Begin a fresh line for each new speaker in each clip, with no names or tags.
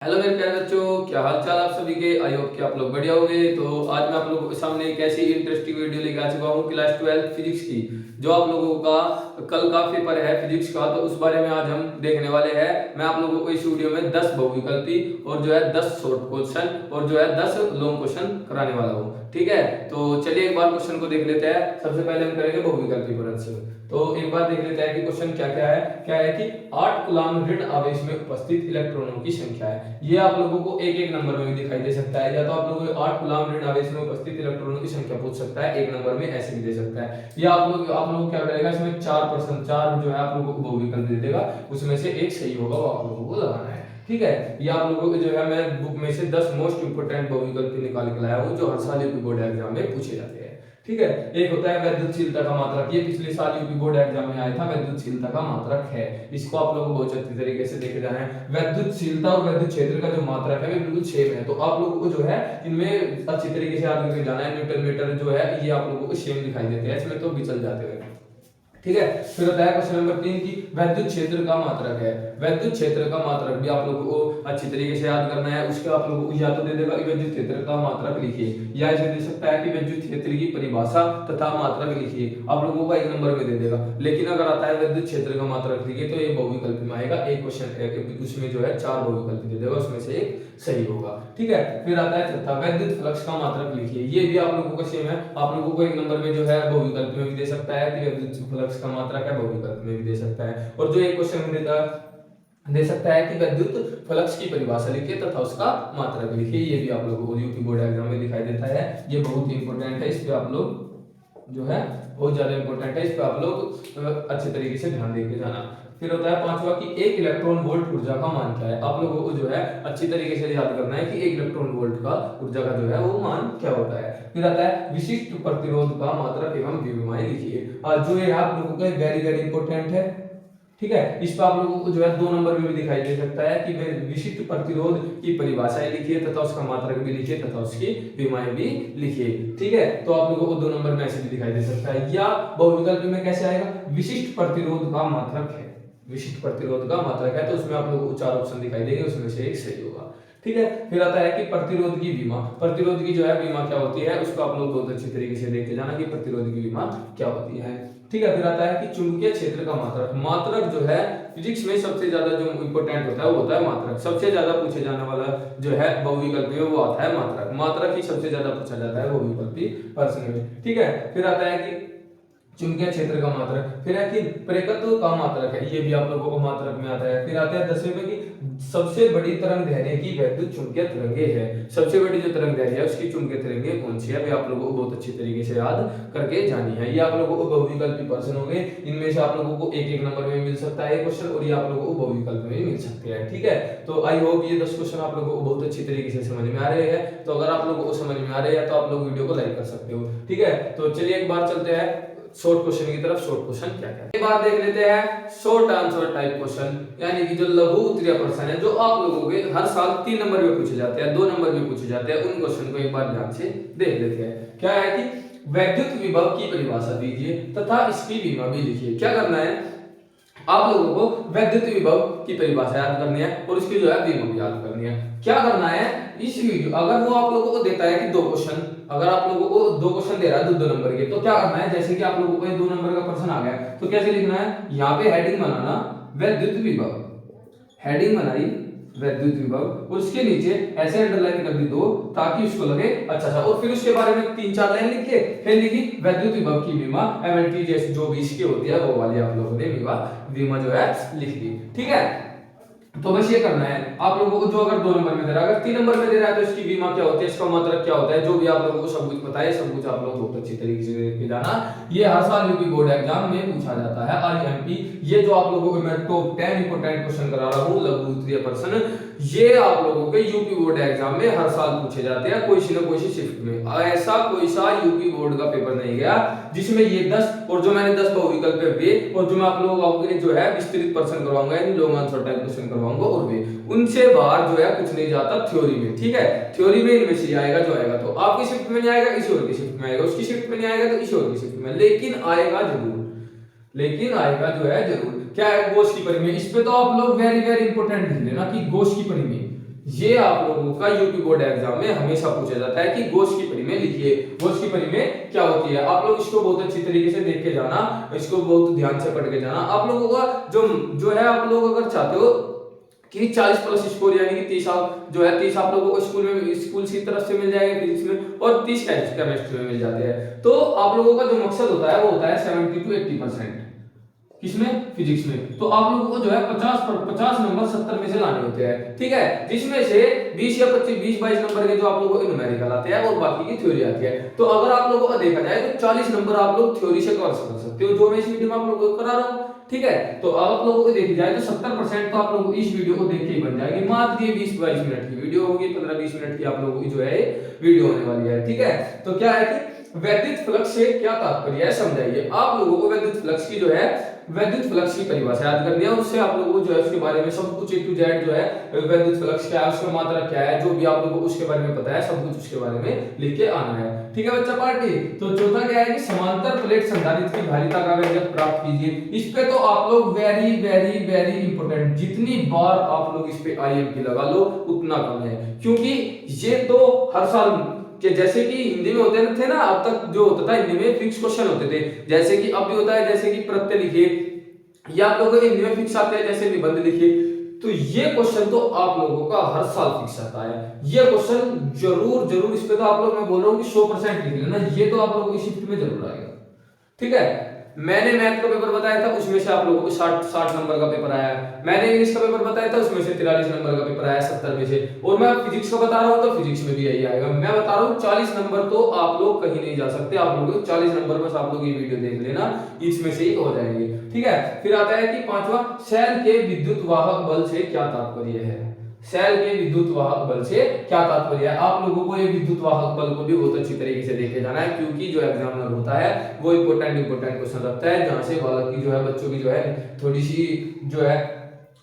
Hello मेरे प्यारे बच्चों, क्या हाल चाल आप सभी के। आई होप कि आप लोग बढ़िया होंगे। तो आज मैं आप लोगों के सामने एक ऐसी इंटरेस्टिंग वीडियो लेके आ चुका हूँ क्लास 12 फिजिक्स की, जो आप लोगों का कल का पेपर है फिजिक्स का, तो उस बारे में आज हम देखने वाले हैं। मैं आप लोगों को इस वीडियो में 10 बहुविकल्पी और जो है 10 शॉर्ट क्वेश्चन और जो है 10 लॉन्ग क्वेश्चन कराने वाला हूँ। ठीक है, तो चलिए एक बार क्वेश्चन को देख लेते हैं। सबसे पहले हम करेंगे बहुविकल्पी प्रश्न। तो एक बार देख लेते हैं कि क्वेश्चन क्या क्या है। क्या है कि 8 कूलम्ब ऋण आवेश में उपस्थित इलेक्ट्रॉनों की संख्या है। ये आप लोगों को एक एक नंबर में भी दिखाई दे सकता है, या तो आप लोगों को 8 कूलम्ब ऋण आवेश में उपस्थित इलेक्ट्रॉनों की संख्या पूछ सकता है एक नंबर में, ऐसे भी दे सकता है। या आप लोग क्या करेगा, इसमें 4% 4 जो है आप लोगों को बहुविकल्प दे देगा, उसमें से एक सही होगा, वो आप लोगों को लगाना है। ठीक है, ये आप लोगों को जो है मैं बुक में से 10 मोस्ट इंपोर्टेंट बहुविकल्प निकाल के लाया हूँ, जो हर साल यूपी बोर्ड एग्जाम में पूछे जाते हैं। ठीक है, एक होता है वैद्युतशीलता का मात्रक। ये पिछले साल यूपी बोर्ड एग्जाम में आया था, वैद्युतशीलता का मात्रक है। इसको आप लोगों को बहुत अच्छी तरीके से देखे जाना है। वैद्युतशीलता और वैद्युत क्षेत्र का जो मात्रक है, वे बिल्कुल सेम है, तो आप लोगों को जो है इनमें अच्छी तरीके से याद करके जाना है। न्यूटन मीटर जो है ये आप लोगों को सेम दिखाई देते हैं, इसमें तो भी चल जाते हैं। ठीक है, फिर होता है क्वेश्चन नंबर 3 की वैद्युत क्षेत्र का मात्रक है। वैद्युत क्षेत्र का मात्रक भी आप लोगों को अच्छी तरीके से याद करना है। उसके आप लोगों को या तो दे देगा विद्युत क्षेत्र का मात्रक लिखिए, या ऐसे दे सकता है कि विद्युत क्षेत्र की परिभाषा तथा मात्रक लिखिए, आप लोगों को एक नंबर में दे देगा। लेकिन अगर आता है विद्युत क्षेत्र का मात्रक लिखिए, तो ये बहुविकल्प में आएगा। एक क्वेश्चन उसमें जो है 4 बहुविकल्प दे देगा, उसमें से एक सही होगा। ठीक है, फिर आता है चौथा वैद्युत फ्लक्स का मात्रक लिखिए। ये भी आप लोगों को सेम है, आप लोगों को एक नंबर में जो है बहुविकल्प में भी दे सकता है कि वैद्युत फ्लक्स का मात्रक है, बहुविकल्प में भी दे सकता है। और जो एक क्वेश्चन में दे सकता है कि विद्युत फ्लक्स की परिभाषा लिखिए तथा उसका मात्रक लिखिए। ये भी आप लोगों को यूपी बोर्ड एग्जाम में दिखाई देता है। ये बहुत ही इंपॉर्टेंट है, इस पे आप लोग जो है बहुत ज्यादा इंपॉर्टेंट है, इस पे आप लोग अच्छे तरीके से ध्यान देके जाना। फिर होता है पांचवा कि एक इलेक्ट्रॉन वोल्ट ऊर्जा का मान क्या है। आप लोगों को जो है अच्छी तरीके से याद करना है कि एक इलेक्ट्रॉन वोल्ट का ऊर्जा का जो है वो मान क्या होता है। फिर आता है विशिष्ट प्रतिरोध का मात्रक एवं विनिमय लिखिए। जो ये आप लोगों का वेरी वेरी इंपॉर्टेंट है। ठीक है, इस पर आप लोगों को जो है 2 नंबर में भी दिखाई दे सकता है कि विशिष्ट प्रतिरोध की परिभाषाएं लिखिए तथा उसका मात्रक भी लिखिए तथा उसकी विनिमय भी लिखिए। ठीक है, तो आप लोगों को 2 नंबर में ऐसे भी दिखाई दे सकता है। या बहुविकल्प में कैसे आएगा, विशिष्ट प्रतिरोध का मात्रक है, विशिष्ट प्रतिरोध का मात्रक है, तो उसमें आप लोगों को 4 ऑप्शन दिखाई देंगे, उसमें से एक सही होगा। ठीक है, फिर आता है कि प्रतिरोध की विमा। प्रतिरोध की जो है विमा क्या होती है, उसको आप लोग बहुत अच्छी तरीके से देख के जाना कि प्रतिरोध की विमा क्या होती है। ठीक है, फिर आता है कि चुंबकीय क्षेत्र का मात्रक। मात्रक जो है फिजिक्स में सबसे ज्यादा जो इंपॉर्टेंट होता है वो होता है मात्रक। सबसे ज्यादा पूछे जाने वाला जो है बहुविकल्प में वो आता है मात्रक। मात्रक ही सबसे ज्यादा पूछा जाता है बहुविकल्पी प्रश्न में। ठीक है, फिर आता है कि चुंबकीय क्षेत्र का मात्रक। फिर है कि प्रेरकत्व का मात्रक है, ये भी आप लोगों को मात्रक में आता है। फिर आता है 10वें में कि सबसे बड़ी तरंग दैर्ध्य की वैद्युत चुंबकीय तरंगे है। सबसे बड़ी जो तरंग दैर्ध्य है उसकी चुंबकीय तरंगे कौन सी है, वे आप लोगों को बहुत अच्छी तरीके से याद करके जानी है। ये आप लोगों को बहुविकल्पी प्रश्न हो गए, इनमें से आप लोगों को एक एक नंबर में मिल सकता है क्वेश्चन, और ये आप लोगों को बहुविकल्प में मिल सकते हैं। ठीक है, तो आई होप ये 10 क्वेश्चन आप लोगों को बहुत अच्छी तरीके से समझ में आ रहे हैं। तो अगर आप लोगों को समझ में आ रहे हैं तो आप लोग वीडियो को लाइक कर सकते हो। ठीक है, तो चलिए एक बार चलते हैं शॉर्ट क्वेश्चन की तरफ। शॉर्ट क्वेश्चन क्या क्या है, एक बार देख लेते हैं। शॉर्ट आंसर टाइप क्वेश्चन, यानी कि जो लघु उत्तरीय प्रश्न है, जो आप लोगों के हर साल 3 नंबर में पूछे जाते हैं, 2 नंबर में पूछे जाते हैं, उन क्वेश्चन को एक बार ध्यान से देख लेते हैं। क्या है कि वैद्युत विभव की परिभाषा दीजिए तथा इसकी विमा भी लिखिए। क्या करना है, आप लोगों को वैद्युत विभव की परिभाषा याद करनी है और इसकी जो है विभव याद करनी है। क्या करना है, इस वीडियो अगर वो आप लोगों को देता है कि 2 क्वेश्चन, अगर आप लोगों को 2 क्वेश्चन दे रहा है 2 नंबर के, तो क्या करना है, जैसे कि आप लोगों को ये 2 नंबर का प्रश्न आ गया, तो कैसे लिखना है, यहाँ पे हेडिंग बनाना वैद्युत विभव, हेडिंग बनाई वैद्युत विभव, और उसके नीचे ऐसे अंडरलाइन कर दी 2, ताकि उसको लगे अच्छा सा, और फिर उसके बारे में 3-4 लाइन लिख के फिर लिखी वैद्युत विभव की विमा एमएलटी जैसे जो भी इसकी होती है वो वाली आप लोगों ने विमा जो है लिख दी। ठीक है, तो बस ये करना है आप लोगों को। जो अगर 2 नंबर में दे रहा है, अगर 3 नंबर में दे रहा है, तो इसकी विमा क्या होती है, इसका मात्रक क्या होता है, जो भी आप लोगों को सब कुछ पता है, सब कुछ आप लोग बहुत अच्छी तरीके से देख के जाना। ये हर साल यूपी बोर्ड एग्जाम में पूछा जाता है। आईएमपी, ये जो आप लोगों को मैं टॉप 10 इंपोर्टेंट क्वेश्चन करा रहा हूँ लघु उत्तरीय प्रश्न, ये आप लोगों के यूपी बोर्ड एग्जाम में हर साल पूछे जाते हैं, कोई सी ना कोई सी शिफ्ट में। ऐसा कोई सा यूपी बोर्ड का पेपर नहीं गया जिसमें ये 10 और जो मैंने 10 बहुविकल्प पे वे, और जो मैं आप लोगों को जो है विस्तृत प्रश्न करवाऊंगा, यानी लॉन्ग आंसर टाइप क्वेश्चन करवाऊंगा, और वे उनसे बाहर जो है कुछ नहीं जाता थ्योरी में। ठीक है, थ्योरी में इनमें से आएगा जो आएगा, तो आपकी शिफ्ट में नहीं आएगा, किसी और की शिफ्ट में आएगा, उसकी शिफ्ट में नहीं आएगा तो किसी और की शिफ्ट में, लेकिन आएगा जरूर, लेकिन आएगा जो है जरूर। क्या है, गोश की परिमेय, इस पे तो आप लोग वेरी वेरी इंपॉर्टेंट लिख लेना कि गोश की परिमेय, ये आप लोगों का यूपी बोर्ड एग्जाम में हमेशा पूछा जाता है कि गोश की परिमेय लिखिए। गोश की परिमेय क्या होती है, आप लोग इसको बहुत अच्छी तरीके से देख के जाना, इसको बहुत ध्यान से पढ़ के जाना। आप लोगों का जो है, आप लोग अगर चाहते हो कि 40 प्लस स्कोर यानी कि 30 जो है 30 आप लोगों को स्कूल की तरफ से मिल जाएगा फिजिक्स में, और 30 केमिस्ट्री में मिल जाते हैं। तो आप लोगों का जो मकसद होता है वो होता है 70 to 80%, किसमें, फिजिक्स में। तो आप लोगों को जो है 50 नंबर 70 में से लाने होते हैं, ठीक है, जिसमें से 20 या 22 नंबर के जो आप लोगों को न्यूमेरिकल आते हैं और बाकी की थ्योरी आती है। तो अगर आप लोगों का देखा जाए तो 40 नंबर आप लोग थ्योरी से कवर कर सकते हो, जो मैं इस वीडियो में आप लोगों को करा रहा हूँ, ठीक है। तो आप लोगों को देखी जाए तो 70% तो आप लोगों को इस वीडियो को देख के ही बन जाएगी। मात्र ये 20-22 मिनट की वीडियो होगी, 15-20 मिनट की आप लोगों की जो है वीडियो होने वाली है, ठीक है। तो क्या है कि वैद्युत फ्लक्स से क्या तात्पर्य है समझाइए। आप लोगों को वैद्युत फ्लक्स की जो है वैद्युत फ्लक्स की परिभाषा याद करनी है, उससे आप लोगों को जो है उसके बारे में सब कुछ A to Z जो है वैद्युत फ्लक्स क्या है, उसका मात्रा क्या है, जो भी आप लोगों को उसके बारे में पता है सब कुछ उसके बारे में लिख के आना है, ठीक है बच्चा पार्टी। तो चौथा क्या है कि समांतर प्लेट संधारित्र की धारिता का व्यंजक प्राप्त कीजिए। इस पे तो आप लोग वेरी वेरी वेरी इंपॉर्टेंट, जितनी बार आप लोग इस पे IMP लगा लो उतना कम है, क्योंकि ये तो हर साल कि जैसे कि हिंदी में होते थे ना, अब तक जो होता था हिंदी में फिक्स क्वेश्चन होते थे, जैसे कि अब भी होता है, जैसे कि प्रत्यय लिखिए, या आप लोगों को हिंदी में फिक्स आते हैं जैसे निबंध लिखिए। तो ये क्वेश्चन तो आप लोगों का हर साल फिक्स आता है, ये क्वेश्चन जरूर इस पे तो आप लोग, मैं बोल रहा हूँ कि 100% लिख लेना, ये तो आप लोगों की शिफ्ट में जरूर आएगा, ठीक है। मैंने मैथ का पेपर बताया था, उसमें से आप लोगों को 60 नंबर का पेपर आया है। मैंने इंग्लिश का पेपर बताया था, उसमें से 43 नंबर का पेपर आया 70 में से। और मैं फिजिक्स का बता रहा हूं तो फिजिक्स में भी यही आएगा। मैं बता रहा हूं 40 नंबर तो आप लोग कहीं नहीं जा सकते, आप लोग 40 नंबर बस आप लोग ये वीडियो देख लेना, इसमें से ही हो जाएंगे, ठीक है। फिर आता है कि पांचवा, सेल के विद्युत वाहक बल से क्या तात्पर्य है। सेल के विद्युत वाहक बल से क्या तात्पर्य है। आप लोगों को ये विद्युत वाहक बल को भी बहुत अच्छी तरीके से देखे जाना है, क्योंकि जो एग्जामिनर होता है वो इंपॉर्टेंट क्वेश्चन रखता है, जहां से बालक की जो है, बच्चों की जो है थोड़ी सी जो है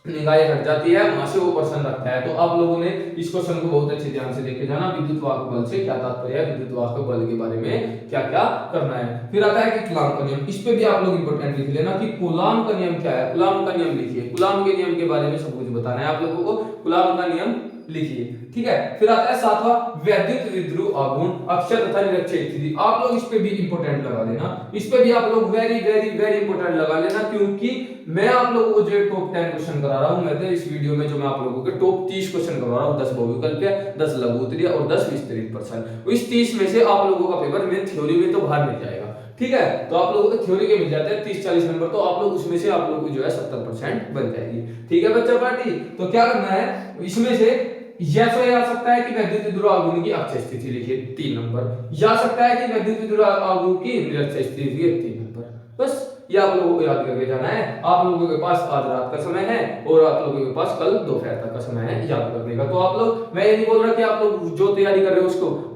निगाहें हट जाती है, वहां से वो क्वेश्चन रखता है। तो आप लोगों ने इस क्वेश्चन को बहुत अच्छे ध्यान से देखे जाना, विद्युत वाहक बल से क्या तात्पर्य है, विद्युत वाहक बल के बारे में क्या क्या करना है। फिर आता है कि कूलाम का नियम, इस पे भी आप लोग इंपॉर्टेंट लिख लेना कि कूलाम का नियम क्या है। कूलाम का नियम लिखिए, कूलाम के नियम के बारे में सब कुछ बताना है आप लोगों को, कूलाम का नियम लिखिए, ठीक है। फिर आता है सातवां, वैद्युत विद्युत आघूर्ण अक्षर तथा निरक्षीय स्थिति। आप लोग इस पे भी इंपॉर्टेंट लगा लेना, इस पे भी आप लोग वेरी वेरी वेरी इंपॉर्टेंट लगा लेना, क्योंकि मैं आप लोगों को जो टॉप 10 क्वेश्चन करा रहा हूं, मैं तो इस वीडियो में जो मैं आप लोगों के टॉप 30 क्वेश्चन करवा रहा हूं, 10 बहुविकल्पीय, 10 लघु उत्तरीय और 10 विस्तरित प्रश्न। इस 30 में से आप लोगों का पेपर में थ्योरी में तो बाहर मिल जाएगा, ठीक है। तो आप लोगों को थ्योरी के मिल जाते हैं 30-40 नंबर, तो आप लोग उसमें से आप लोगों को जो है 70% बन जाएगी, ठीक है बच्चा पार्टी। तो क्या करना है, इसमें से या तो आ सकता है कि वैद्युत विद्युत आघूर्ण की अक्षय स्थिति लिखिए 3 नंबर, या सकता है कि वैद्युत विद्युत आघूर्ण की निरक्षीय स्थिति लिखिए 3 नंबर, बस ये आप लोगों को याद करके जाना है। आप लोगों के पास आज रात का समय है और आप लोगों के पास कल दोपहर तक का समय है याद करने का। तो आप लोग, मैं ये नहीं बोल रहा कि आप लोग जो तैयारी कर रहे हो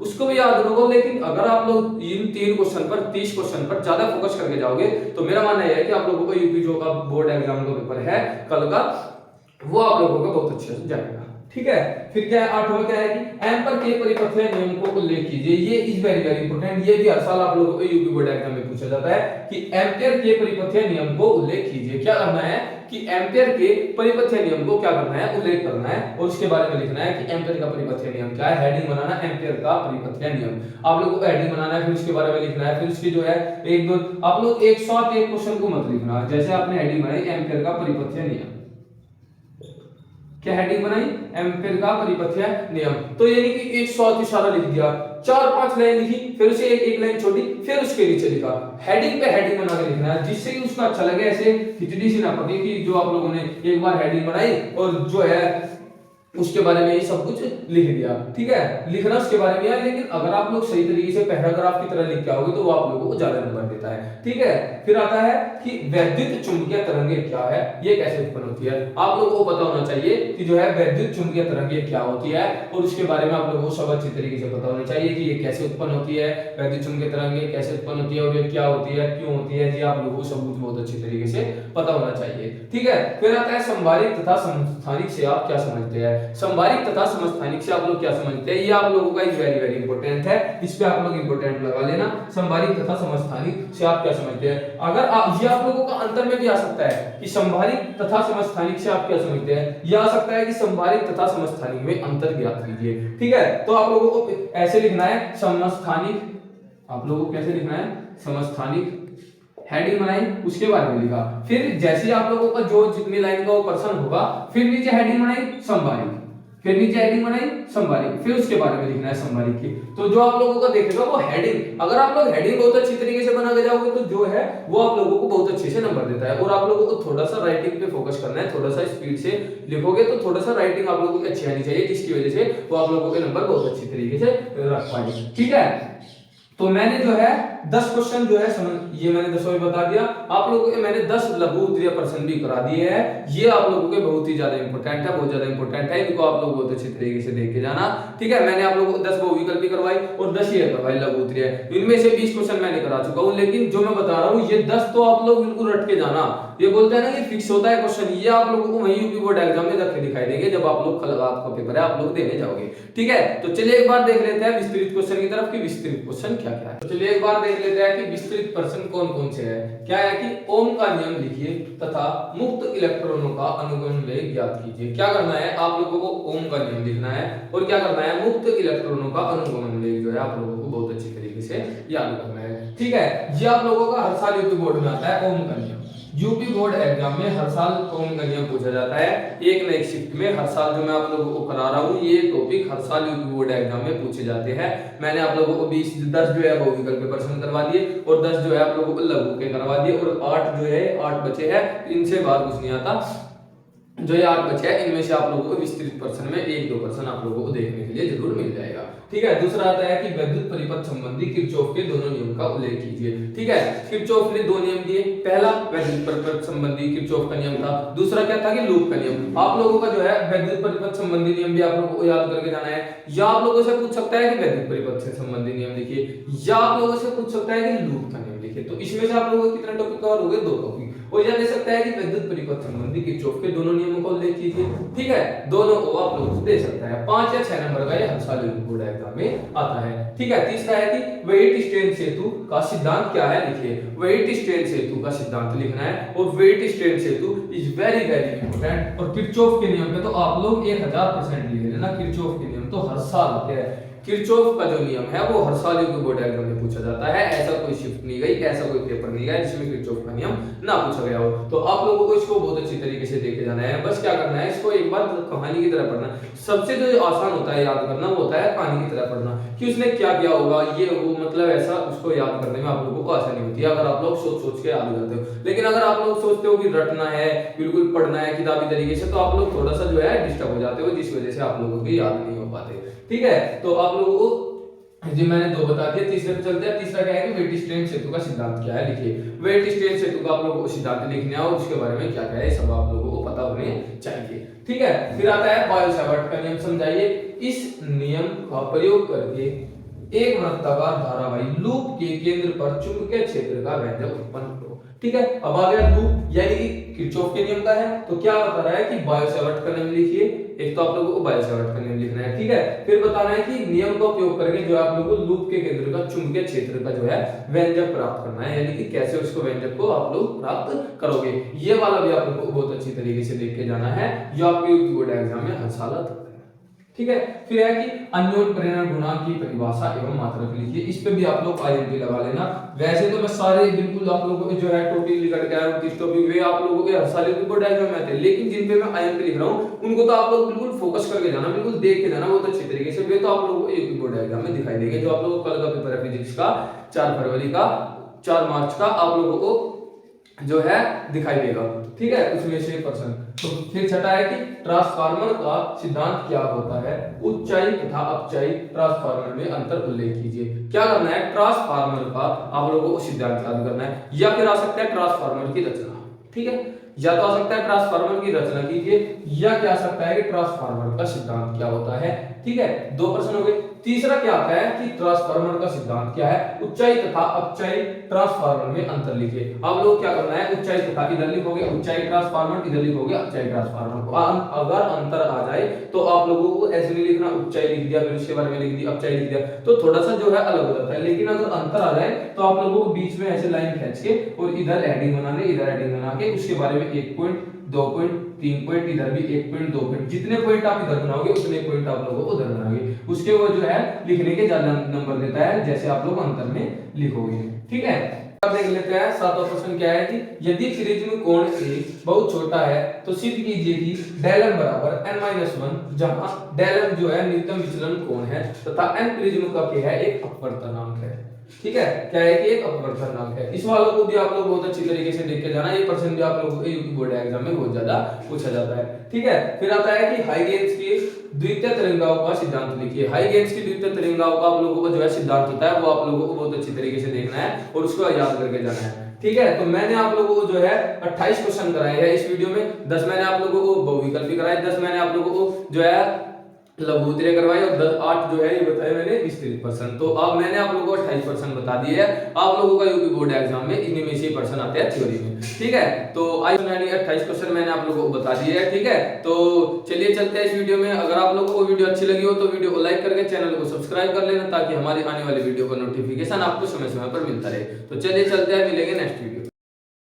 उसको भी याद रखो, लेकिन अगर आप लोग इन 3 क्वेश्चन पर 30 क्वेश्चन पर ज्यादा फोकस करके जाओगे तो मेरा मानना यह है कि आप लोगों को यूपी जो का बोर्ड एग्जाम का पेपर है कल का, वो आप लोगों का बहुत अच्छे से जाएगा, ठीक है। फिर क्या है, आठवां क्या है कि एम्पर के परिपथीय नियम को उल्लेख कीजिए। ये इज वेरी वेरी इंपॉर्टेंट, ये भी हर साल आप लोगों को यूपी बोर्ड एग्जाम में पूछा जाता है कि एम्पियर के परिपथीय नियम को उल्लेख कीजिए। क्या करना है कि एम्पियर के परिपथीय नियम को क्या करना है, उल्लेख करना है, और उसके बारे में लिखना है कि एम्पियर का परिपथीय नियम क्या है। हेडिंग बनाना, एम्पियर का परिपथीय नियम, आप लोगों को हेडिंग बनाना है, फिर उसके बारे में लिखना है, फिर उसकी जो है एक दो, आप लोग एक साथ एक क्वेश्चन को मत लिखना। जैसे आपने हेडिंग बनाई एम्पियर का परिपथीय नियम, क्या हेडिंग बनाई, एम्पियर का परिपथीय नियम, तो यानी कि एक साथ इशारा लिख दिया, 4-5 लाइन लिखी, फिर उसे एक लाइन छोड़ी, फिर उसके नीचे लिखा। हेडिंग पे हेडिंग बना के लिखना है, जिससे कि उसका अच्छा लगे, ऐसे खिचड़ी सी ना पके कि जो आप लोगों ने एक बार हेडिंग बनाई और जो है उसके बारे में ये सब कुछ लिख दिया, ठीक है। लिखना उसके बारे में है, लेकिन अगर आप लोग सही तरीके से पैराग्राफ की तरह लिख के आओगे तो वो आप लोगों को ज्यादा नंबर देता है, ठीक है। फिर आता है कि वैद्युत चुंबकीय तरंगे क्या है, ये कैसे उत्पन्न होती है। आप लोगों को पता होना चाहिए कि जो है वैद्युत चुंबकीय तरंगे क्या होती है, और उसके बारे में आप लोगों को सब अच्छी तरीके से पता होना चाहिए कि ये कैसे उत्पन्न होती है, वैद्युत चुंबकीय तरंगे कैसे उत्पन्न होती है और ये क्या होती है, क्यों होती है, ये आप लोगों को सब कुछ बहुत अच्छी तरीके से पता होना चाहिए, ठीक है। फिर आता है संभारित तथा समस्थानिक से आप क्या समझते हैं। संभारिक तथा समस्थानिक से आप लोग क्या समझते हैं, ये आप लोगों का वेरी वेरी इंपॉर्टेंट है, इस पे आप लोग इंपॉर्टेंट लगा लेना। संभारिक तथा समस्थानिक से आप क्या समझते हैं, अगर ये आप लोगों का अंतर में भी आ सकता है कि संभारिक तथा समस्थानिक से आप क्या समझते हैं, यह आ सकता है कि संभारिक तथा समस्थानिक में अंतर ज्ञात कीजिए। ठीक है, तो आप लोगों को ऐसे लिखना है समस्थानिक, आप लोगों को कैसे लिखना है, समस्थानिक, हेडिंग बनाई, उसके बाद में लिखा, फिर जैसे आप लोगों का जो जितनी लाइन का वो पर्सन होगा, फिर नीचे हेडिंग बनाई संभारिक, फिर नीचे हेडिंग बनाई संभारिक, फिर उसके बारे में लिखना है संभारिक की। तो जो आप लोगों का देखेगा वो हेडिंग, अगर आप लोग हेडिंग बहुत अच्छी तरीके से बना के जाओगे तो जो है वो आप लोगों को बहुत अच्छे से नंबर देता है। और आप लोगों को थोड़ा सा राइटिंग पे फोकस करना है, थोड़ा सा स्पीड से लिखोगे तो थोड़ा सा राइटिंग आप लोगों की अच्छी आनी चाहिए, जिसकी वजह से वो आप लोगों के नंबर बहुत अच्छी तरीके से रख पाएंगे। ठीक है, तो मैंने जो है 10 क्वेश्चन जो है ये मैंने 10 बता दिया आप लोगों के, मैंने 10 लघु उत्तरीय प्रश्न भी करा दिए हैं। ये आप लोगों के बहुत ही ज्यादा इंपॉर्टेंट है, बहुत ज्यादा इंपॉर्टेंट है, इनको आप लोग बहुत अच्छी तरीके से देख के जाना। ठीक है, मैंने आप लोगों को 10 बहुविकल्पी करवाई और 10 ये करवाई लघु उत्तरीय, इनमें से 20 क्वेश्चन मैंने करा चुका हूं, लेकिन जो मैं बता रहा हूं ये 10 तो आप लोग बिल्कुल रट के जाना। ये बोलते हैं ना कि फिक्स होता है क्वेश्चन, ये आप लोगों को वहीं यूपी बोर्ड एग्जाम में रख के दिखाई देंगे जब आप लोग कल रात का पेपर है आप लोग देने जाओगे। ठीक है, तो चलिए एक बार देख लेते हैं विस्तृत क्वेश्चन की तरफ कि विस्तृत क्वेश्चन क्या क्या है। तो चलिए एक बार देख लेते हैं कि विस्तृत प्रश्न कौन कौन से है। क्या है कि ओम का नियम लिखिए तथा मुक्त इलेक्ट्रॉनों का अनुगमन वेग ज्ञात कीजिए। क्या करना है, आप लोगों को ओम का नियम लिखना है और क्या करना है, मुक्त इलेक्ट्रॉनों का अनुगमन वेग जो है आप लोगों को बहुत अच्छी तरीके से याद करना है। ठीक है, ये आप लोगों का हर साल यूपी बोर्ड में आता है ओम का नियम, यूपी बोर्ड एग्जाम में हर साल ओम का नियम पूछा जाता है। एक न एक शिफ्ट में हर साल जो मैं आप लोगों को करा रहा हूँ ये टॉपिक हर साल यूपी बोर्ड एग्जाम में पूछे जाते हैं। मैंने आप लोगों को 10 जो है बहुविकल्प प्रश्न करवा दिए और 10 जो है आप लोगों को लघु के करवा दिए और 8 जो है 8 बचे हैं, इनसे बाहर कुछ नहीं आता। जो ये 8 बचे हैं इनमें से आप लोगों को विस्तृत प्रश्न में 1-2 प्रश्न आप लोगों को देखने के लिए जरूर मिल जाएगा। ठीक है, दूसरा आता है कि विद्युत परिपथ संबंधी किरचॉफ के दोनों नियम का उल्लेख कीजिए। ठीक है, किरचॉफ ने 2 नियम दिए, पहला विद्युत परिपथ संबंधी किरचॉफ का नियम था, दूसरा क्या था कि लूप का नियम। आप लोगों का जो है विद्युत परिपथ संबंधी नियम भी आप लोगों को याद करके जाना है, या आप लोगों से पूछ सकता है कि विद्युत परिपथ से संबंधी नियम लिखिए, या आप लोगों से पूछ सकता है कि लूप का नियम लिखिए। तो इसमें से आप लोगों को कितने टॉपिक कवर हो गए, 2 टॉपिक। और यह दे सकता है कि विद्युत परिपथ संबंधी किरचॉफ के दोनों नियमों का उल्लेख कीजिए। ठीक है, दोनों को आप लोगों से दे सकता है, 5 या 6 नंबर का ये हर साल बोर्ड एग्जाम में आता है। ठीक है, तीसरा है कि वेट स्ट्रेन सेतु का सिद्धांत क्या है लिखिए। वेट स्ट्रेन सेतु का सिद्धांत लिखना है और वेट स्ट्रेन सेतु इज वेरी वेरी इंपॉर्टेंट। और किरचॉफ के नियम पे तो आप लोग 1000% लिख लेना, किरचॉफ के नियम तो हर साल आते हैं। किरचॉफ का जो नियम है वो हर साल यूपी बोर्ड एग्जाम में पूछा जाता है, ऐसा कोई शिफ्ट नहीं गई, ऐसा कोई पेपर नहीं गया जिसमें किरचॉफ का नियम ना पूछा गया हो। तो आप लोगों को इसको बहुत अच्छी तरीके से देखे जाना है। बस क्या करना है, इसको एक बार कहानी की तरह पढ़ना। सबसे जो आसान होता है याद करना वो होता है कहानी की तरह पढ़ना, कि उसने क्या किया होगा, ये वो मतलब ऐसा उसको याद करने में आप लोगों को आसानी होती है अगर आप लोग सोच सोच के याद हो जाते हो। लेकिन अगर आप लोग सोचते हो कि रटना है, बिल्कुल पढ़ना है किताबी तरीके से, तो आप लोग थोड़ा सा जो है डिस्टर्ब हो जाते हो, जिस वजह से आप लोगों की याद नहीं हो पाते। ठीक है, तो आप लोगों को जी मैंने 2 बता दिया, तीसरे पे चलते हैं। तीसरा क्या है कि वेट स्ट्रेन सेतु का सिद्धांत क्या है लिखिए। वेट स्ट्रेन सेतु का आप लोगों को सिद्धांत लिखना है और उसके बारे में क्या क्या है सब आप लोगों को पता होने चाहिए। ठीक है, फिर आता है बायो-सावर्ट का नियम समझाइए। इस नियम का प्रयोग करके एक वृत्ताकार धारावाही लूप के केंद्र पर चुंबकीय क्षेत्र का व्यंजक उत्पन्न करो। ठीक है, अब आ गया लूप यानी कि किरचॉफ के नियम का है, तो क्या बता रहा है कि बायो-सावर्ट का नियम लिखिए। एक तो आप लोगों को बायो-सावर्ट का नियम लिखना है। ठीक है, फिर बताना है कि नियम का उपयोग करके जो आप लोगों को लूप के केंद्र का चुंबकीय क्षेत्र का जो है व्यंजक प्राप्त करना है, यानी कि कैसे उसको व्यंजक को आप लोग प्राप्त करोगे। ये वाला भी आप लोगों को बहुत अच्छी तरीके से देख के जाना है, जो आपके यूपी बोर्ड एग्जाम में हर साल आता है। ठीक है, फिर है कि अन्योन्य प्रेरण गुणांक की परिभाषा एवं मात्रक लिखिए। इस पे भी आप लोग आईएमपी लगा लेना। वैसे तो मैं सारे बिल्कुल आप लोगों को जो है टॉपिक लिख के आया हूं, 30 टॉपिक वे आप लोगों के हर साल यूपी बोर्ड एग्जाम में आते हैं, लेकिन जिन पे मैं आईएमपी लिख रहा हूं उनको तो आप लोग बिल्कुल फोकस करके जाना, बिल्कुल देख के जाना बहुत अच्छी तरीके से। वे तो आप लोगों को यूपी बोर्ड एग्जाम में दिखाई देंगे। जो आप लोगों को कल का पेपर है फिजिक्स का 4 फरवरी का 4 मार्च का आप लोगों को जो है दिखाई देगा। ठीक है, उसमें से पर्सन। तो फिर छठा है कि ट्रांसफार्मर का सिद्धांत क्या होता है। ऊंचाई तथा अपचाई ट्रांसफार्मर में अंतर उल्लेख कीजिए। क्या करना है, ट्रांसफार्मर का आप लोगों को सिद्धांत याद करना है, या फिर आ सकता है ट्रांसफार्मर की रचना। ठीक है, या तो आ सकता है ट्रांसफार्मर की रचना कीजिए, या क्या आ सकता है कि ट्रांसफार्मर का सिद्धांत क्या होता है। ठीक है, 2 प्रश्न हो गए। तीसरा क्या आता है कि ट्रांसफार्मर का सिद्धांत क्या है, ऊंचाई तथा अपचाई ट्रांसफार्मर में अंतर लिखिए। आप लोग क्या करना है, ऊंचाई तथा इधर लिखोगे ऊंचाई ट्रांसफार्मर, इधर लिखोगे अपचाई ट्रांसफार्मर को। अगर अंतर आ जाए तो आप लोगों को ऐसे नहीं लिखना ऊंचाई लिख दिया फिर उसके बारे में लिख दिया अपचाई लिख दिया, तो थोड़ा सा जो है अलग हो जाता है। लेकिन अगर अंतर आ जाए तो आप लोगों को बीच में ऐसे लाइन खींच के और इधर हेडिंग बनाने, इधर हेडिंग बना के उसके बारे में 1 पॉइंट 2 पॉइंट 3 पॉइंट, इधर भी 1 पॉइंट 2 पॉइंट, जितने पॉइंट आप इधर बनाओगे उतने पॉइंट आप लोगों को उधर बनाओगे, उसके वो जो है लिखने के ज्यादा नंबर देता है जैसे आप लोग अंतर में लिखोगे। ठीक है, अब देख लेते हैं सातवां प्रश्न क्या है कि यदि प्रिज्म कोण ए बहुत छोटा है तो सिद्ध कीजिए कि डेल m बराबर n-1, जहां डेल m जो है न्यूनतम विचलन कोण है तथा n प्रिज्म का क्या है एक अपवर्तनांक है। ठीक है, क्या है कि एक अपवर्तनांक है। इस वालों को भी आप लोग बहुत अच्छी तरीके से देख के जाना, ये प्रश्न भी आप लोगों को यूपी बोर्ड एग्जाम में बहुत ज्यादा पूछा जाता है। ठीक है, फिर आता है कि हाइगेन्स की द्वितीय तरंगाओं का सिद्धांत लिखिए। हाइगेन्स की द्वितीय तरंगाओं का आप लोगों को जो है सिद्धांत होता है वो आप लोगों को बहुत अच्छी तरीके से देखना है और उसको याद करके जाना है। ठीक है, तो मैंने आप लोगों को जो है 28 क्वेश्चन कराए हैं इस वीडियो में, 10 मैंने आप लोगों को बहुविकल्पी कराए, 10 मैंने आप लोगों को जो है लघुत्तरीय करवाई और 8 जो है ये बताए मैंने विस्तृत प्रश्न। तो अब मैंने आप लोगों को 28 प्रश्न बता दिए हैं। आप लोगों का यूपी बोर्ड एग्जाम में इन्हीं में से प्रश्न आते हैं थ्योरी में। ठीक है, तो आज मैंने 28 क्वेश्चन मैंने आप लोगों को बता दिए हैं। ठीक है, तो चलिए चलते हैं इस वीडियो में। अगर आप लोगों को वीडियो अच्छी लगी हो तो वीडियो को लाइक करके चैनल को सब्सक्राइब कर लेना ताकि हमारी आने वाली वीडियो का नोटिफिकेशन आपको समय समय पर मिलता रहे। तो चलिए चलते हैं, मिलेंगे नेक्स्ट वीडियो।